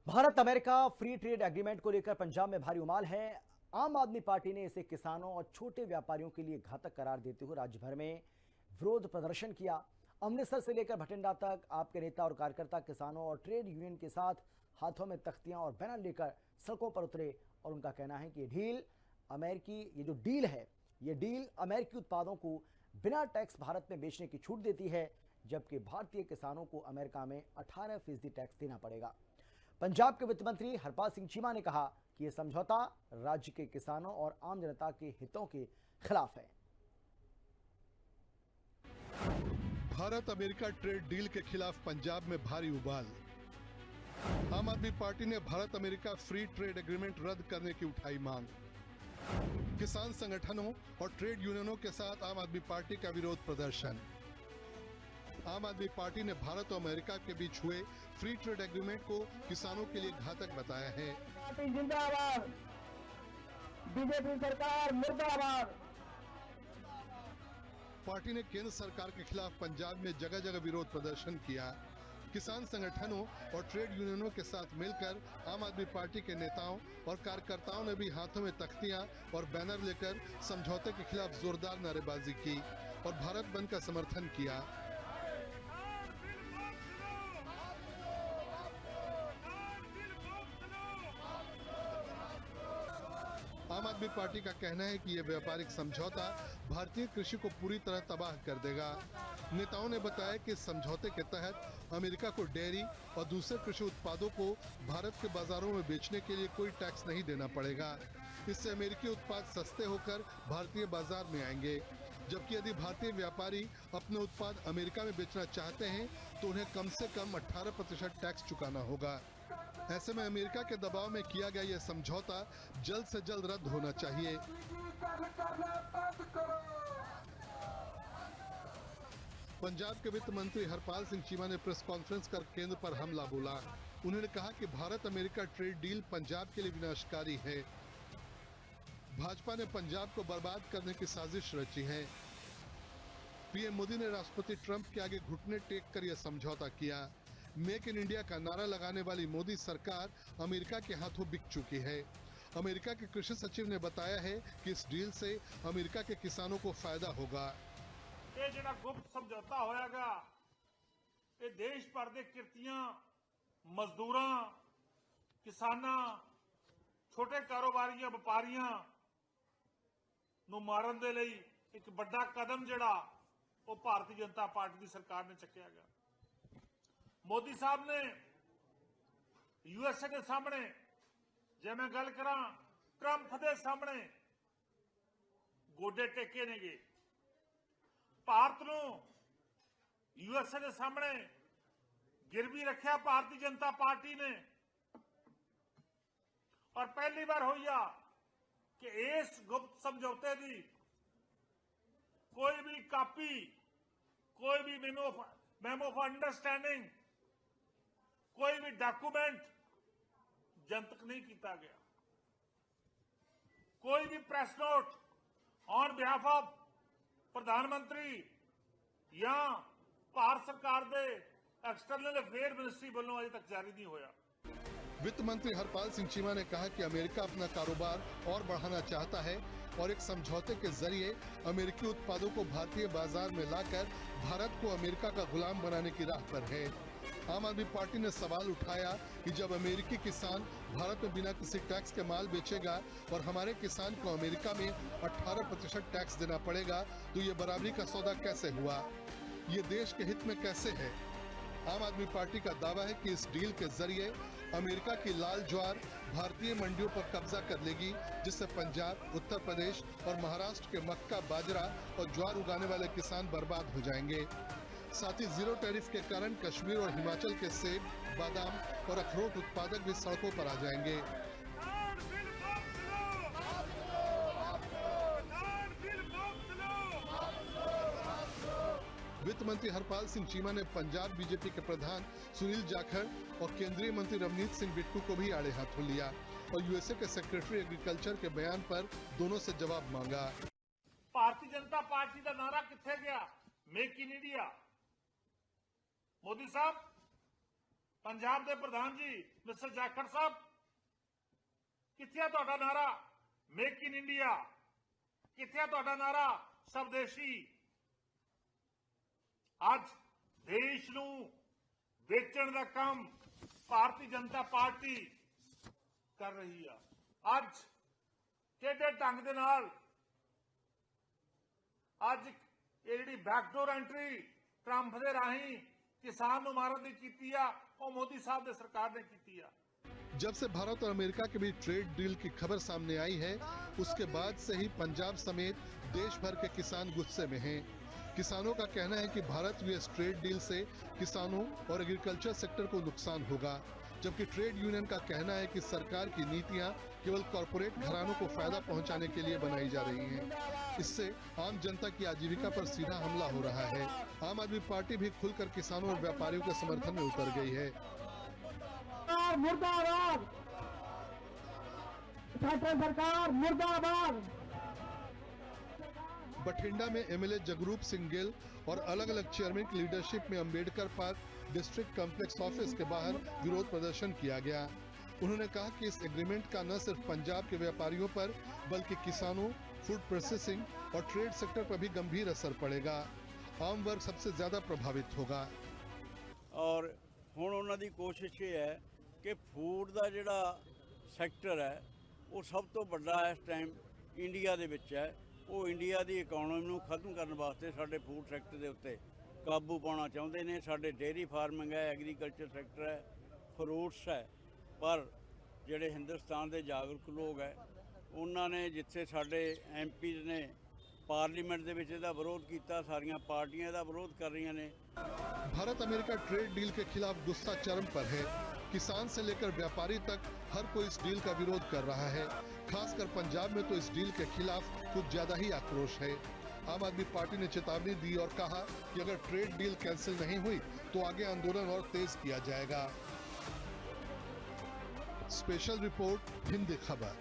Bharat America free trade agreement को लेकर पंजाब में भारी उमाल है। आम आदमी पार्टी ने इसे किसानों और छोटे व्यापारियों के लिए घातक करार देते हुए राज्य भर में विरोध प्रदर्शन किया। अमृतसर से लेकर भटिंडा तक आपके नेता और कार्यकर्ता किसानों और ट्रेड यूनियन के साथ हाथों में तख्तियां और बैनर लेकर सड़कों पर उतरे और उनका कहना है कि ये जो डील है, ये डील अमेरिकी उत्पादों को बिना टैक्स भारत में बेचने की छूट देती है, जबकि भारतीय किसानों को अमेरिका में 18% टैक्स देना पड़ेगा। पंजाब के वित्त मंत्री हरपाल सिंह चीमा ने कहा कि यह समझौता राज्य के किसानों और आम जनता के हितों के खिलाफ है। भारत अमेरिका ट्रेड डील के खिलाफ पंजाब में भारी उबाल। आम आदमी पार्टी ने Bharat America free trade agreement रद्द करने की उठाई मांग। किसान संगठनों और ट्रेड यूनियनों के साथ आम आदमी पार्टी का विरोध प्रदर्शन। आम आदमी पार्टी ने भारत और अमेरिका के बीच हुए फ्री ट्रेड एग्रीमेंट को किसानों के लिए घातक बताया है। जिंदाबाद, बीजेपी सरकार मुर्दाबाद। पार्टी ने केंद्र सरकार के खिलाफ पंजाब में जगह जगह विरोध प्रदर्शन किया। किसान संगठनों और ट्रेड यूनियनों के साथ मिलकर आम आदमी पार्टी के नेताओं और कार्यकर्ताओं ने भी हाथों में तख्तियां और बैनर लेकर समझौते के खिलाफ जोरदार नारेबाजी की और भारत बंद का समर्थन किया। आम आदमी पार्टी का कहना है कि यह व्यापारिक समझौता भारतीय कृषि को पूरी तरह तबाह कर देगा। नेताओं ने बताया कि इस समझौते के तहत अमेरिका को डेयरी और दूसरे कृषि उत्पादों को भारत के बाजारों में बेचने के लिए कोई टैक्स नहीं देना पड़ेगा। इससे अमेरिकी उत्पाद सस्ते होकर भारतीय बाजार में आएंगे, जबकि यदि भारतीय व्यापारी अपने उत्पाद अमेरिका में बेचना चाहते हैं तो उन्हें कम से कम 18% टैक्स चुकाना होगा। ऐसे में अमेरिका के दबाव में किया गया यह समझौता जल्द से जल्द रद्द होना चाहिए। पंजाब के वित्त मंत्री हरपाल सिंह चीमा ने प्रेस कॉन्फ्रेंस कर केंद्र पर हमला बोला। उन्होंने कहा कि Bharat America trade deal Punjab के लिए विनाशकारी है। भाजपा ने पंजाब को बर्बाद करने की साजिश रची है। पीएम मोदी ने राष्ट्रपति ट्रंप के आगे घुटने टेक कर यह समझौता किया। मेक इन इंडिया का नारा लगाने वाली मोदी सरकार अमेरिका के हाथों बिक चुकी है। अमेरिका के कृषि सचिव ने बताया है कि इस डील से अमेरिका के किसानों को फायदा होगा। ये जो गुप्त समझौता होयागा, ये देश भर के किरतियां, मजदूरां, किसानां, छोटे कारोबारियां, व्यापारियां ਨੂੰ ਮਾਰਨ ਦੇ ਲਈ ਇੱਕ ਵੱਡਾ ਕਦਮ ਜਿਹੜਾ ਉਹ ਭਾਰਤੀ ਜਨਤਾ ਪਾਰਟੀ ਦੀ ਸਰਕਾਰ ਨੇ ਚੱਕਿਆ ਗਿਆ। मोदी साहब ने यूएसए के सामने, जे मैं गल करा ट्रंप के सामने गोडे टेके ने गे। भारत नूं यूएसए के सामने गिरवी रखा भारतीय जनता पार्टी ने, और पहली बार हुई आ कि इस गुप्त समझौते की कोई भी कापी, कोई भी मेमो ऑफ अंडरस्टैंडिंग, कोई भी डॉक्यूमेंट जनतक नहीं किया गया। कोई भी press note on behalf of प्रधानमंत्री या भारत सरकार दे एक्सटर्नल अफेयर मिनिस्ट्री वालों अजे तक जारी नहीं होया। वित्त मंत्री हरपाल सिंह चीमा ने कहा कि अमेरिका अपना कारोबार और बढ़ाना चाहता है और एक समझौते के जरिए अमेरिकी उत्पादों को भारतीय बाजार में लाकर भारत को अमेरिका का गुलाम बनाने की राह पर है। आम आदमी पार्टी ने सवाल उठाया कि जब अमेरिकी किसान भारत में बिना किसी टैक्स के माल बेचेगा और हमारे किसान को अमेरिका में 18% टैक्स देना पड़ेगा, तो ये बराबरी का सौदा कैसे हुआ? ये देश के हित में कैसे है? आम आदमी पार्टी का दावा है कि इस डील के जरिए अमेरिका की लाल ज्वार भारतीय मंडियों पर कब्जा कर लेगी, जिससे पंजाब, उत्तर प्रदेश और महाराष्ट्र के मक्का, बाजरा और ज्वार उगाने वाले किसान बर्बाद हो जाएंगे। साथ ही जीरो टैरिफ के कारण कश्मीर और हिमाचल के सेब, बादाम और अखरोट उत्पादक भी सड़कों पर आ जाएंगे। वित्त मंत्री हरपाल सिंह चीमा ने पंजाब बीजेपी के प्रधान सुनील जाखड़ और केंद्रीय मंत्री रवनीत सिंह बिट्टू को भी आड़े हाथों लिया और यूएसए के सेक्रेटरी एग्रीकल्चर के बयान पर दोनों से जवाब मांगा। भारतीय जनता पार्टी का नारा किथे गया? Make in India. मोदी साहब पंजाब के प्रधान जी मिस्टर जाखड़ साहब, किथे तुहाडा नारा मेक इन इंडिया, किथे तुहाडा नारा स्वदेशी? अज देश नूं वेचण दा काम भारतीय जनता पार्टी कर रही है। अज किहड़े ढंग दे नाल अज ये जिहड़ी बैकडोर एंट्री ट्रंप दे राही किसान नूं मारन दी कीती आ, वो मोदी साहब दे सरकार ने कीती आ। जब से भारत और अमेरिका के बीच ट्रेड डील की खबर सामने आई है, उसके बाद से ही पंजाब समेत देश भर के किसान गुस्से में हैं। किसानों का कहना है कि भारत यूएस ट्रेड डील से किसानों और एग्रीकल्चर सेक्टर को नुकसान होगा, जबकि ट्रेड यूनियन का कहना है कि सरकार की नीतियां केवल कॉरपोरेट घरानों को फायदा पहुंचाने के लिए बनाई जा रही हैं। इससे आम जनता की आजीविका पर सीधा हमला हो रहा है। आम आदमी पार्टी भी खुलकर किसानों और व्यापारियों के समर्थन में उतर गई है। मुर्दाबाद, सेंट्रल सरकार मुर्दाबाद। बठिंडा में एमएलए जगरूप सिंह गिल और अलग अलग चेयरमैन की लीडरशिप में Ambedkar park district complex office के बाहर विरोध प्रदर्शन किया गया। उन्होंने कहा कि इस एग्रीमेंट का न सिर्फ पंजाब के व्यापारियों पर बल्कि किसानों, फूड प्रोसेसिंग और ट्रेड सेक्टर पर भी गंभीर असर पड़ेगा। आम वर्ग सबसे ज्यादा प्रभावित होगा। और हुण उन्हां दी कोशिश ये है कि फूड का जिहड़ा सैक्टर है वो सब तो वड्डा इस टाइम इंडिया दे विच है। वो इंडिया की इकोनॉमी नूं खत्म करने वास्ते साडे फूड सैक्टर के उत्ते काबू पाना चाहुंदे ने। साडे डेयरी फार्मिंग है, एग्रीकल्चर सैक्टर है, फ्रूट्स है, पर जिहड़े हिंदुस्तान के जागरूक लोग है उन्हां ने जिथे साडे MP ने पार्लीमेंट दे विच इहदा विरोध किया, सारियां पार्टियां इहदा विरोध कर रही ने। भारत अमेरिका ट्रेड डील के खिलाफ गुस्सा चरम पर है। किसान से लेकर व्यापारी तक हर कोई इस डील का विरोध कर रहा है। खासकर पंजाब में तो इस डील के खिलाफ कुछ ज्यादा ही आक्रोश है। आम आदमी पार्टी ने चेतावनी दी और कहा कि अगर ट्रेड डील कैंसिल नहीं हुई तो आगे आंदोलन और तेज किया जाएगा। स्पेशल रिपोर्ट, हिंदी खबर।